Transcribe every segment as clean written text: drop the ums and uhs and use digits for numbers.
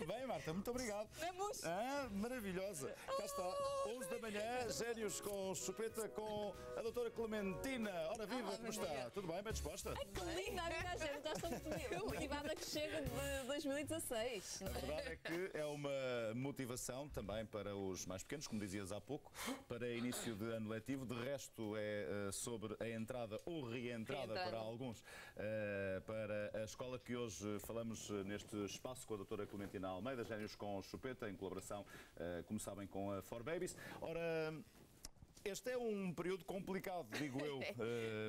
Que bem, Marta, muito obrigado. Vamos! Maravilhosa. Cá está, 11 da manhã, Génios com Chupeta com a doutora Clementina. Ora viva, como está? Tudo bem? Bem disposta? Ai, que linda! A minha gente já estou motivada que chega de 2016. A verdade é que é uma motivação também para os mais pequenos, como dizias há pouco, para início de ano letivo. De resto, é sobre a entrada ou reentrada para alguns para a escola que hoje falamos neste espaço com a doutora Clementina Almeida, Génios com Chupeta, em colaboração, como sabem, com a 4Babies. Ora, este é um período complicado, digo eu,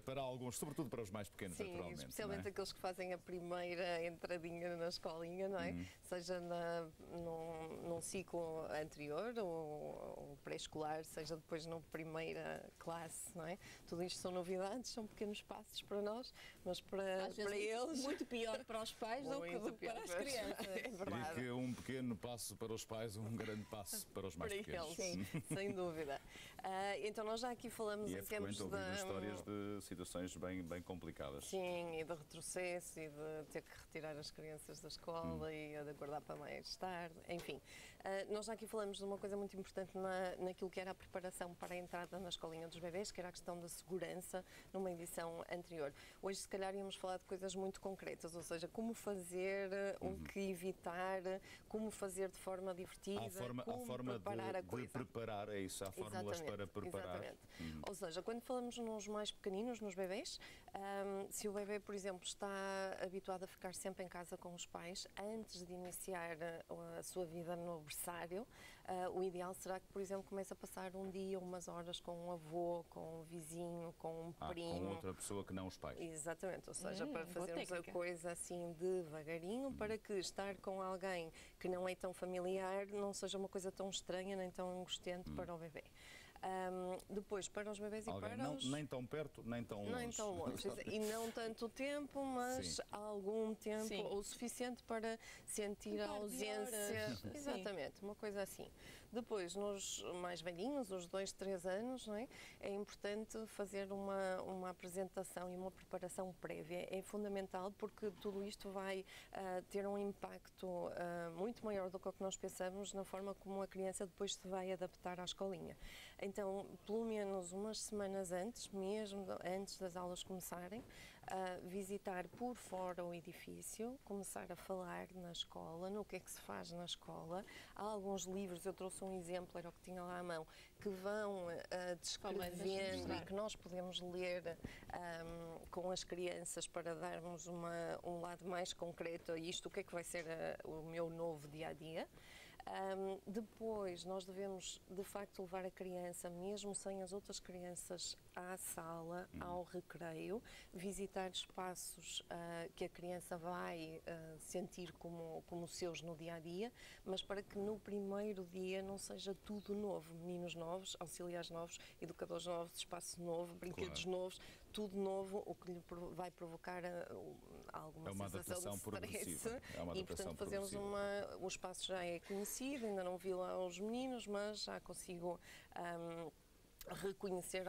para alguns, sobretudo para os mais pequenos, sim, naturalmente. Especialmente aqueles que fazem a primeira entradinha na escolinha, não é? Seja num ciclo anterior ou pré-escolar, seja depois na primeira classe, não é? Tudo isto são novidades, são pequenos passos para nós, mas para eles... Muito pior para os pais do que para as crianças. É verdade. E que um pequeno passo para os pais, um grande passo para os mais pequenos. Sim, sem dúvida. Então nós já aqui falamos em termos de... ouvir histórias de situações bem complicadas. Sim, e de retrocesso e de ter que retirar as crianças da escola e a de aguardar para mais tarde, enfim. Nós já aqui falamos de uma coisa muito importante naquilo que era a preparação para a entrada na escolinha dos bebés, que era a questão da segurança numa edição anterior. Hoje se calhar íamos falar de coisas muito concretas, ou seja, como fazer, o que evitar, como fazer de forma divertida, como preparar a coisa. De preparar, é isso, há fórmulas para preparar. Exatamente. Ou seja, quando falamos nos mais pequeninos, nos bebés, se o bebê, por exemplo, está habituado a ficar sempre em casa com os pais, antes de iniciar a sua vida no berçário, o ideal será que, por exemplo, comece a passar um dia, umas horas com um avô, com um vizinho, com um primo. Com outra pessoa que não os pais. Exatamente, ou seja, para fazermos a coisa assim devagarinho, para que estar com alguém que não é tão familiar não seja uma coisa tão estranha nem tão angustiante para o bebê. Depois, para os bebés e para os... Nem tão perto, nem tão longe. Nem tão longe. E não tanto tempo, mas algum tempo o suficiente para sentir a ausência. Exatamente, uma coisa assim. Depois, nos mais velhinhos, os 2, 3 anos, não é? É importante fazer uma apresentação e uma preparação prévia. É fundamental porque tudo isto vai ter um impacto muito maior do que o que nós pensamos na forma como a criança depois se vai adaptar à escolinha. Então, pelo menos umas semanas antes, mesmo antes das aulas começarem, visitar por fora o edifício, começar a falar na escola, no que é que se faz na escola. Há alguns livros, eu trouxe um exemplo, era o que tinha lá à mão, que vão descrevendo e que nós podemos ler com as crianças para darmos um lado mais concreto a isto, o que é que vai ser o meu novo dia-a-dia. Depois, nós devemos, de facto, levar a criança, mesmo sem as outras crianças, à sala, ao recreio, visitar espaços que a criança vai sentir como seus no dia-a-dia, mas para que no primeiro dia não seja tudo novo, meninos novos, auxiliares novos, educadores novos, espaço novo, brinquedos novos, tudo novo, o que lhe vai provocar alguma sensação de stress. E, portanto, fazemos o espaço já é conhecido, ainda não vi lá os meninos, mas já consigo reconhecer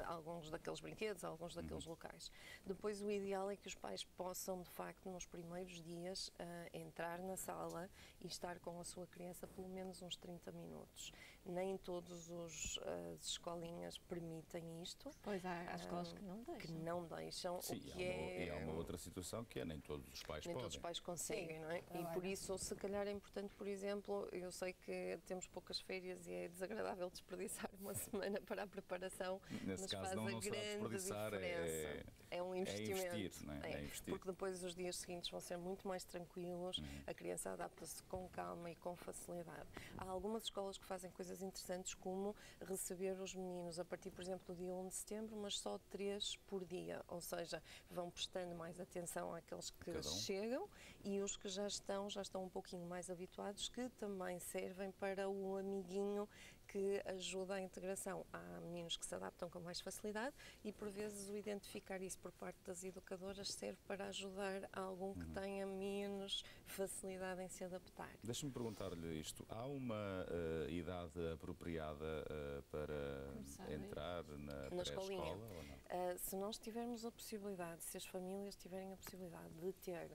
alguns daqueles brinquedos, alguns daqueles locais. Depois, o ideal é que os pais possam, de facto, nos primeiros dias, entrar na sala e estar com a sua criança pelo menos uns 30 minutos. Nem todas as escolinhas permitem isto. Pois há escolas que não deixam. Que não deixam. Sim, e há uma outra situação que é nem todos os pais podem. Nem todos os pais conseguem, não é? E por isso, se calhar é importante, por exemplo, eu sei que temos poucas férias e é desagradável desperdiçar uma semana para a preparação, nesse mas caso, faz não a grande diferença. É um investimento. É investir. Porque depois os dias seguintes vão ser muito mais tranquilos, a criança adapta-se com calma e com facilidade. Há algumas escolas que fazem coisas interessantes, como receber os meninos a partir, por exemplo, do dia 1 de setembro, mas só 3 por dia, ou seja, vão prestando mais atenção àqueles que chegam e os que já estão um pouquinho mais habituados, que também servem para o amiguinho que ajuda a integração. Há meninos que se adaptam com mais facilidade e, por vezes, o identificar isso por parte das educadoras serve para ajudar algum que tenha menos facilidade em se adaptar. Deixa-me perguntar-lhe isto. Há uma idade apropriada para entrar na pré-escola ou não? Se nós tivermos a possibilidade, se as famílias tiverem a possibilidade de ter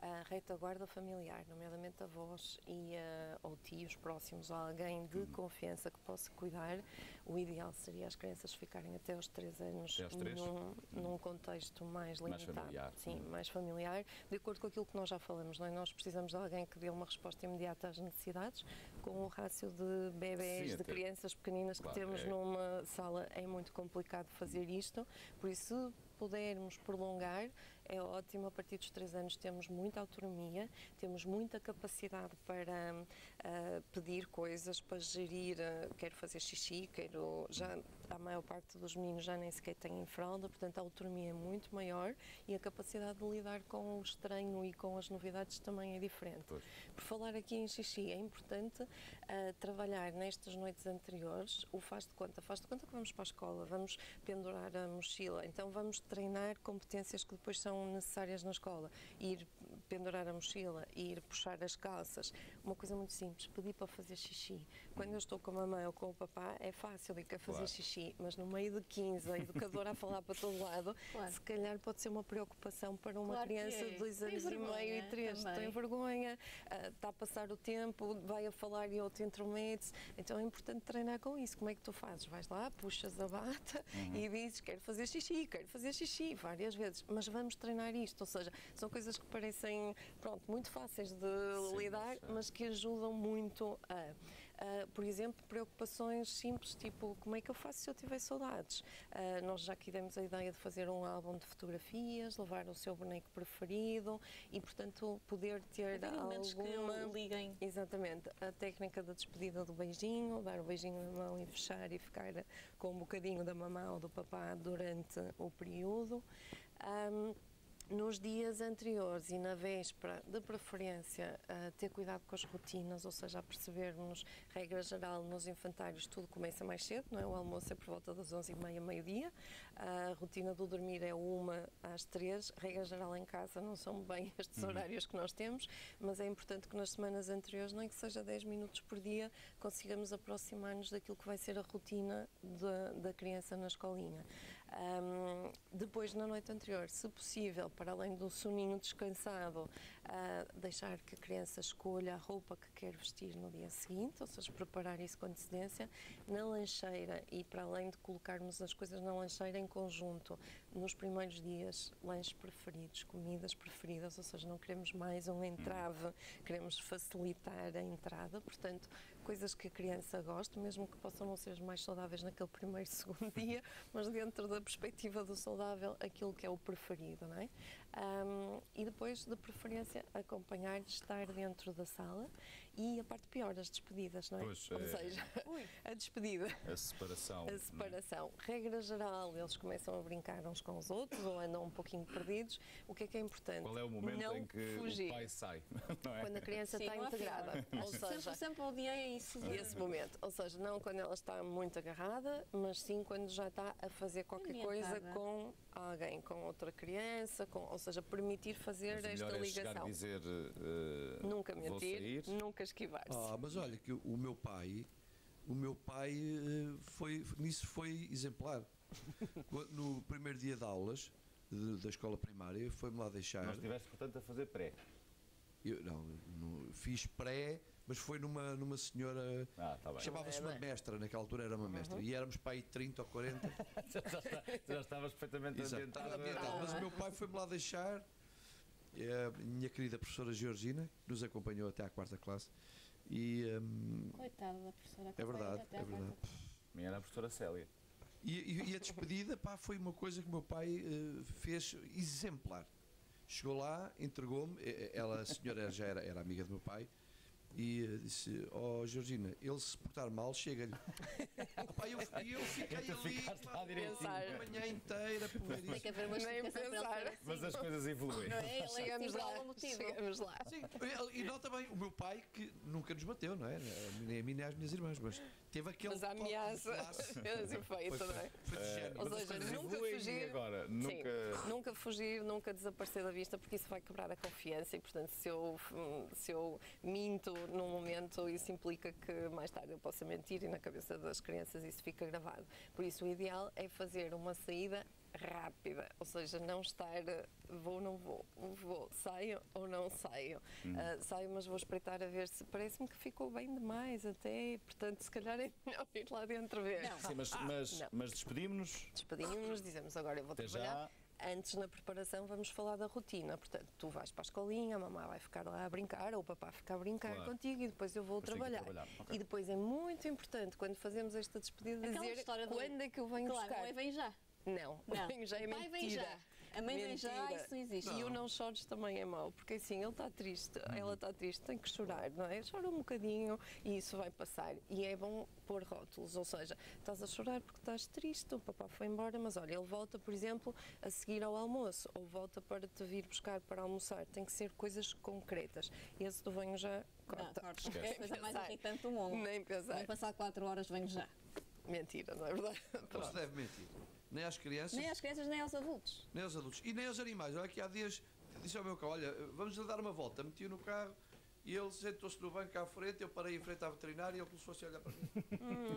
a retaguarda familiar, nomeadamente avós ou tios próximos, ou alguém de confiança que possa cuidar. O ideal seria as crianças ficarem até aos 3 anos num contexto mais limitado, familiar. Sim, mais familiar, de acordo com aquilo que nós já falamos, não é? Nós precisamos de alguém que dê uma resposta imediata às necessidades. Com o rácio de bebés, de crianças pequeninas que temos numa sala, é muito complicado fazer isto, por isso, se pudermos prolongar, é ótimo. A partir dos 3 anos temos muita autonomia, temos muita capacidade para pedir coisas, para gerir, quero fazer xixi, a maior parte dos meninos já nem sequer têm fralda, portanto a autonomia é muito maior e a capacidade de lidar com o estranho e com as novidades também é diferente. Pois. Por falar aqui em xixi, é importante trabalhar nestas noites anteriores o faz de conta que vamos para a escola, vamos pendurar a mochila, então vamos treinar competências que depois são necessárias na escola, ir pendurar a mochila, ir puxar as calças, uma coisa muito simples, pedir para fazer xixi. Quando eu estou com a mamãe ou com o papá é fácil, eu quero fazer xixi, mas no meio de 15, a educadora a falar para todo lado, se calhar pode ser uma preocupação para uma criança de 2 anos e meio e 3, tem vergonha, está a passar o tempo, vai a falar e outro intromete-se, então é importante treinar com isso. Como é que tu fazes? Vais lá, puxas a bata e dizes, quero fazer xixi várias vezes, mas vamos treinar isto, ou seja, são coisas que parecem, muito fáceis de lidar, mas que ajudam muito por exemplo, preocupações simples, tipo, como é que eu faço se eu tiver saudades? Nós já aqui demos a ideia de fazer um álbum de fotografias, levar o seu boneco preferido e, portanto, poder ter alguma... liguem. Exatamente. A técnica da despedida do beijinho, dar o beijinho na mão e fechar e ficar com um bocadinho da mamã ou do papá durante o período. Nos dias anteriores e na véspera, de preferência, ter cuidado com as rotinas, ou seja, a percebermos, regra geral, nos infantários tudo começa mais cedo, não é? O almoço é por volta das 11h30, meio-dia, a rotina do dormir é 1 às 3, regra geral em casa não são bem estes horários que nós temos, mas é importante que nas semanas anteriores, nem que seja 10 minutos por dia, consigamos aproximar-nos daquilo que vai ser a rotina da criança na escolinha. Depois, na noite anterior, se possível, para além do soninho descansado, deixar que a criança escolha a roupa que quer vestir no dia seguinte, ou seja, preparar isso com antecedência. Na lancheira, e para além de colocarmos as coisas na lancheira em conjunto, nos primeiros dias, lanches preferidos, comidas preferidas, ou seja, não queremos mais um entrave, queremos facilitar a entrada, portanto, coisas que a criança goste, mesmo que possam não ser as mais saudáveis naquele primeiro, segundo dia, mas dentro da perspectiva do saudável, aquilo que é o preferido, não é? E depois, de preferência, acompanhar, estar dentro da sala e a parte pior, as despedidas, não é? Pois, ou seja, a despedida. A separação. A separação. Regra geral, eles começam a brincar uns com os outros ou andam um pouquinho perdidos. O que é importante? Qual é o momento não em que fugir. o pai sai? Não é? Quando a criança está integrada. Ou seja, sempre odiei isso. Esse momento. Ou seja, não quando ela está muito agarrada, mas sim quando já está a fazer qualquer coisa com alguém, com outra criança, ou seja, permitir fazer esta ligação. Chegar a dizer, nunca mentir, nunca esquivar-se. Mas olha que o meu pai nisso foi exemplar. No primeiro dia de aulas da escola primária, foi-me lá deixar. Nós estiveste, portanto, a fazer pré. Eu não fiz pré, mas foi numa senhora, chamava-se uma mestra, naquela altura era uma mestra, e éramos para aí 30 ou 40. Já estavas perfeitamente ambientado. Mas o meu pai foi-me lá deixar, a minha querida professora Georgina, que nos acompanhou até à 4ª classe. Coitada da professora. É verdade, é verdade. A minha era a professora Célia. E a despedida, foi uma coisa que o meu pai fez exemplar. Chegou lá, entregou-me, a senhora já era amiga do meu pai, e disse, Georgina, ele se portar mal, chega-lhe. Eu fiquei ali a manhã inteira por ver isso. Tem que haver uma explicação. Mas as coisas evoluem. Não é? Chegamos lá. Sim, e nota bem, o meu pai, que nunca nos bateu, não é? Nem a mim nem às minhas irmãs, mas teve aquele... Mas a ameaça, esse efeito, não é? Ou seja, nunca fugir, agora, nunca fugir, nunca desaparecer da vista, porque isso vai quebrar a confiança e, portanto, se eu minto num momento isso implica que mais tarde eu possa mentir e na cabeça das crianças isso fica gravado. Por isso o ideal é fazer uma saída rápida, ou seja, não estar vou, não vou, saio ou não saio. Saio, mas vou espreitar a ver se parece-me que ficou bem demais até, portanto se calhar é melhor ir lá dentro ver. Não. Sim, mas despedimos-nos. Despedimos-nos, dizemos agora eu vou trabalhar. Antes, na preparação, vamos falar da rotina. Portanto, tu vais para a escolinha, a mamãe vai ficar lá a brincar, ou o papá ficar a brincar contigo e depois eu vou trabalhar. Okay. E depois é muito importante, quando fazemos esta despedida, dizer quando é que eu venho buscar. Claro, vem já. Não, vem já é mentira. Vem já. A mãe vem já, isso não existe. E o não chores também é mau, porque assim, ele está triste, ela está triste, tem que chorar, não é? Chora um bocadinho e isso vai passar. E é bom pôr rótulos, ou seja, estás a chorar porque estás triste, o papá foi embora, mas olha, ele volta, por exemplo, a seguir ao almoço, ou volta para te vir buscar para almoçar. Tem que ser coisas concretas. Esse do venho já, corta. Não, é a coisa mais irritante do mundo. Nem pensar. Nem passar 4 horas, venho já. Mentira, não é verdade? Não se deve mentir. Nem às crianças. Nem às crianças, nem aos adultos. Nem aos adultos. E nem aos animais. Olha que há dias disse ao meu cão, olha, vamos dar uma volta. Meti-o no carro e ele sentou-se no banco à frente, eu parei em frente à veterinária e ele começou a olhar para mim.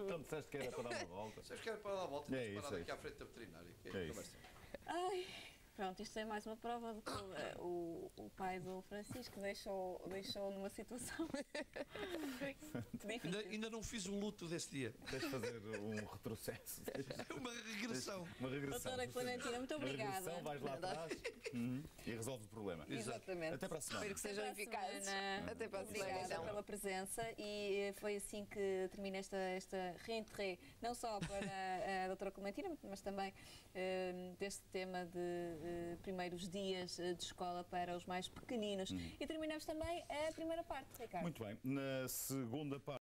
Então disseste que era para dar uma volta. Disseste que era para dar uma volta, É tens isso, parado aqui à frente da veterinária. É isso. Ai, pronto, isto é mais uma prova de que o pai do Francisco deixou numa situação difícil. Ainda não fiz o luto desse dia. Deixa fazer um retrocesso. Uma regressão. Uma regressão. Doutora Clementina, muito obrigada. Uma regressão, vais lá atrás e resolves o problema. Exatamente. Até para a semana. Espero que sejam eficazes. Até para a semana. Obrigada pela presença e foi assim que termina esta reentrée, não só para a doutora Clementina, mas também deste tema de primeiros dias de escola para os mais pequeninos. E terminamos também a primeira parte, Ricardo. Muito bem. Na segunda parte.